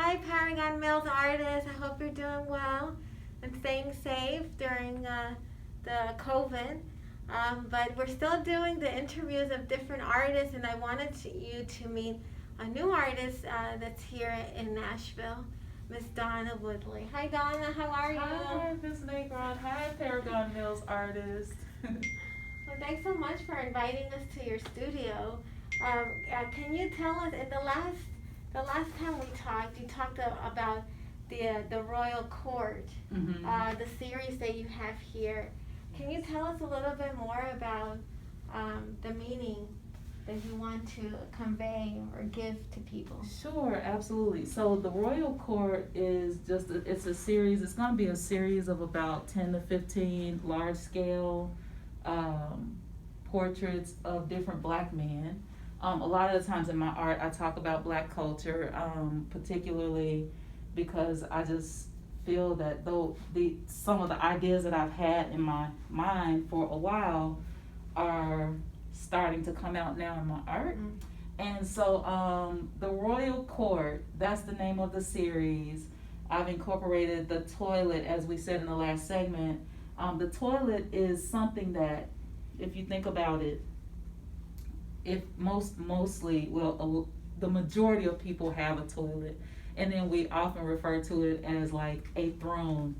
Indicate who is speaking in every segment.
Speaker 1: Hi, Paragon Mills artists. I hope you're doing well and staying safe during the COVID. But we're still doing the interviews of different artists, and I wanted you to meet a new artist that's here in Nashville, Miss Donna Woodley. Hi, Donna. How are you?
Speaker 2: Hi, Miss Negron. Hi, Paragon Mills artist.
Speaker 1: Well, thanks so much for inviting us to your studio. Can you tell us in the last time we talked, you talked about the Royal Court, the series that you have here. Can you tell us a little bit more about the meaning that you want to convey or give to people?
Speaker 2: Sure, absolutely. So the Royal Court is it's a series. It's going to be a series of about 10 to 15 large scale portraits of different black men. A lot of the times in my art, I talk about black culture, particularly because I just feel that though some of the ideas that I've had in my mind for a while are starting to come out now in my art. And so the Royal Court, that's the name of the series. I've incorporated the toilet, as we said in the last segment. The toilet is something that, if you think about it, the majority of people have a toilet, and then we often refer to it as like a throne.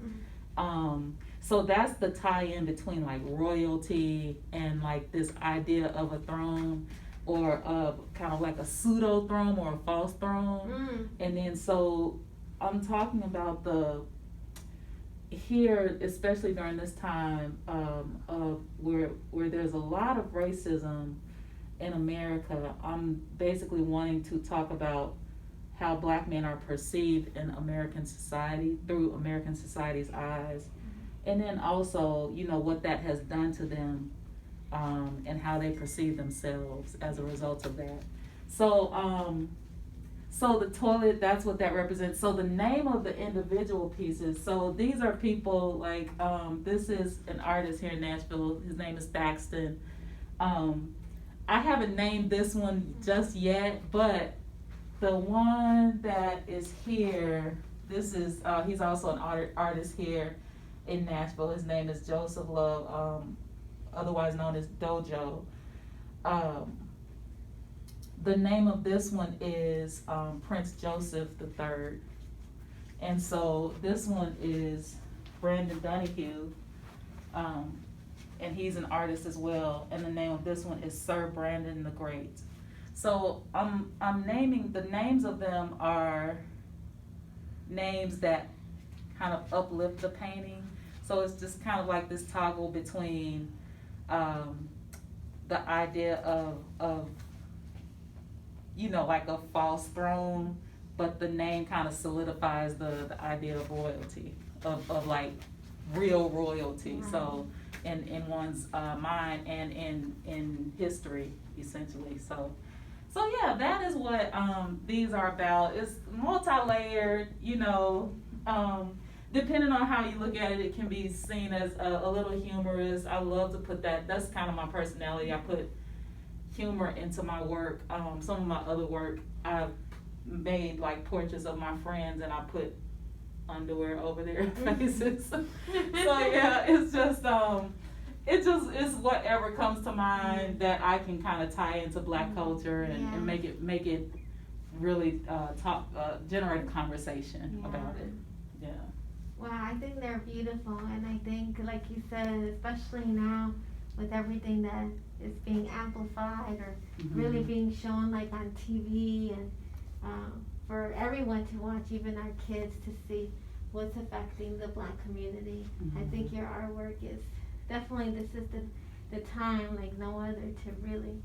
Speaker 2: So that's the tie-in between like royalty and like this idea of a throne, or kind of like a pseudo throne or a false throne. And then so I'm talking about here, especially during this time of where there's a lot of racism in America. I'm basically wanting to talk about how black men are perceived in American society through American society's eyes, and then also, what that has done to them, and how they perceive themselves as a result of that. So the toilet, that's what that represents. So the name of the individual pieces, so these are people like, this is an artist here in Nashville. His name is Thaxton. I haven't named this one just yet, but the one that is here, this is, he's also an artist here in Nashville. His name is Joseph Love, otherwise known as Dojo. The name of this one is Prince Joseph III. And so this one is Brandon Donahue, and he's an artist as well. And the name of this one is Sir Brandon the Great. So I'm naming, the names of them are names that kind of uplift the painting. So it's just kind of like this toggle between the idea of like a false throne, but the name kind of solidifies the idea of royalty, of like real royalty. Right. So in one's mind and in history, essentially. So yeah, that is what these are about. It's multi-layered, depending on how you look at it, it can be seen as a little humorous. I love to put that. That's kind of my personality. I put humor into my work. Some of my other work, I've made like portraits of my friends, and I put underwear over their faces. So yeah, it's whatever comes to mind that I can kind of tie into black culture and make it really generate a conversation about it. Yeah.
Speaker 1: Well, I think they're beautiful, and I think, like you said, especially now with everything that is being amplified or really being shown like on TV, and for everyone to watch, even our kids, to see what's affecting the black community. I think your artwork is definitely, this is the time like no other to really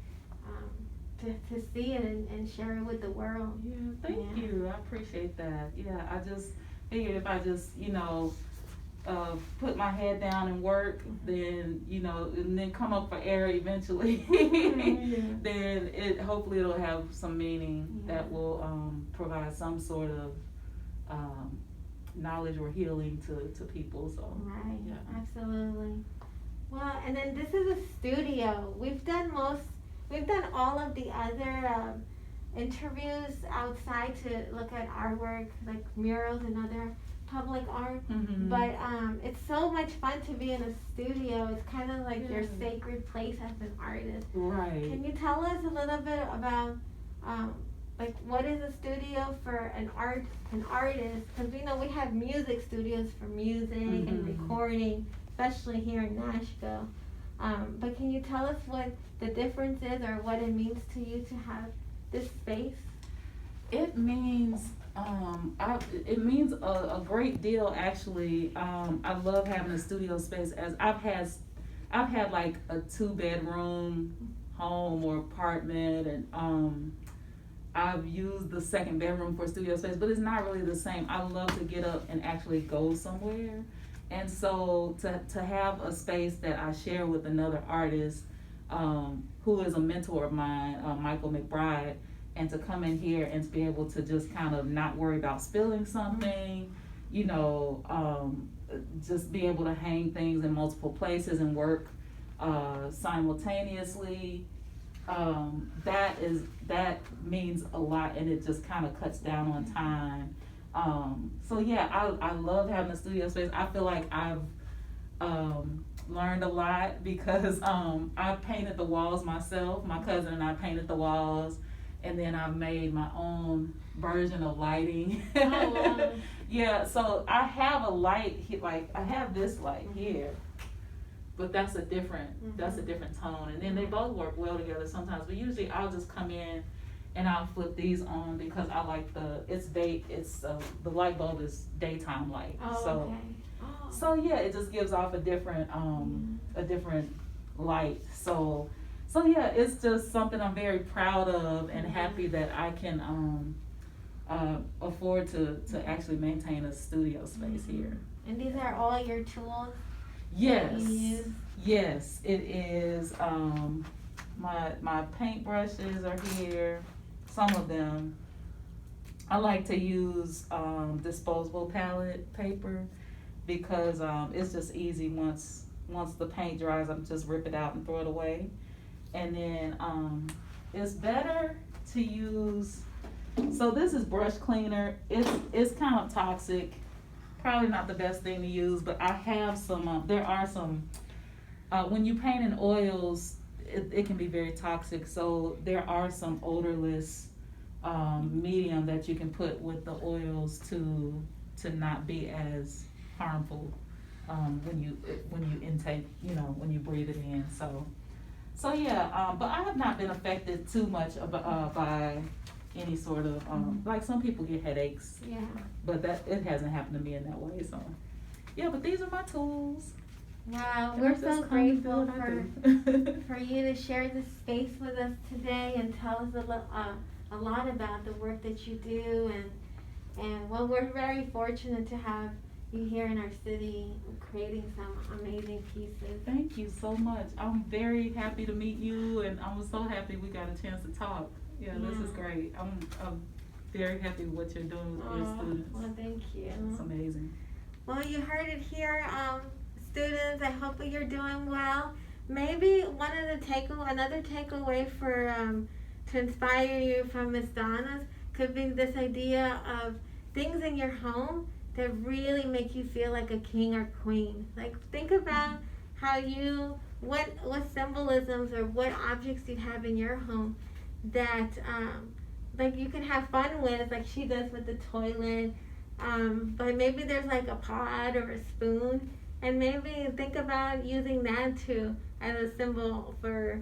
Speaker 1: to see it and share it with the world.
Speaker 2: Yeah, thank you. I appreciate that. Yeah, I just figured if I just, put my head down and work, then, and then come up for air eventually, then hopefully it'll have some meaning that will provide some sort of knowledge or healing to people. So
Speaker 1: right, yeah. Absolutely. Well, and then this is a studio. We've done all of the other interviews outside to look at artwork, like murals and other public art. But it's so much fun to be in a studio. It's kind of like your sacred place as an artist.
Speaker 2: Right.
Speaker 1: Can you tell us a little bit about like what is a studio for an artist? Because we know we have music studios for music and recording, especially here in Nashville. But can you tell us what the difference is or what it means to you to have this space?
Speaker 2: It means it means a great deal, actually. I love having a studio space, as I've had like a 2-bedroom home or apartment, and I've used the second bedroom for studio space, but it's not really the same. I love to get up and actually go somewhere. And so to have a space that I share with another artist, who is a mentor of mine, Michael McBride, and to come in here and to be able to just kind of not worry about spilling something, just be able to hang things in multiple places and work simultaneously. That means a lot, and it just kind of cuts down on time. So yeah, I love having a studio space. I feel like I've learned a lot because I painted the walls myself. My cousin and I painted the walls, and then I made my own version of lighting.
Speaker 1: Oh, wow.
Speaker 2: Yeah, so I have a light, like I have this light here, but that's a different tone, and then they both work well together sometimes. But usually I'll just come in and I'll flip these on because I like the light bulb is daytime light.
Speaker 1: Oh,
Speaker 2: so
Speaker 1: okay. Oh.
Speaker 2: so yeah, it just gives off a different light. So yeah, it's just something I'm very proud of and happy that I can afford to actually maintain a studio space here.
Speaker 1: And these are all your tools?
Speaker 2: Yes.
Speaker 1: That you use?
Speaker 2: Yes, it is. My paintbrushes are here. Some of them. I like to use disposable palette paper because it's just easy once the paint dries. I just rip it out and throw it away. And then it's better to use. So this is brush cleaner. It's kind of toxic. Probably not the best thing to use, but I have some. There are some. When you paint in oils, it can be very toxic. So there are some odorless medium that you can put with the oils to not be as harmful when you intake, when you breathe it in. So yeah, but I have not been affected too much by any sort of like some people get headaches.
Speaker 1: Yeah.
Speaker 2: But it hasn't happened to me in that way. So yeah, but these are my tools.
Speaker 1: Wow,
Speaker 2: And
Speaker 1: we're
Speaker 2: I'm
Speaker 1: so
Speaker 2: just coming to do
Speaker 1: grateful
Speaker 2: what I do.
Speaker 1: for you to share this space with us today and tell us a lot about the work that you do, and well, we're very fortunate to have you here in our city creating some amazing pieces.
Speaker 2: Thank you so much. I'm very happy to meet you, and I'm so happy we got a chance to talk. Yeah, this is great. I'm very happy with what you're doing with your students.
Speaker 1: Well, thank you.
Speaker 2: It's amazing.
Speaker 1: Well, you heard it here, students. I hope that you're doing well. Maybe another takeaway for to inspire you from Miss Donna's could be this idea of things in your home that really make you feel like a king or queen. Like, think about how what symbolisms or what objects you have in your home that like you can have fun with, like she does with the toilet. But maybe there's like a pot or a spoon, and maybe think about using that as a symbol for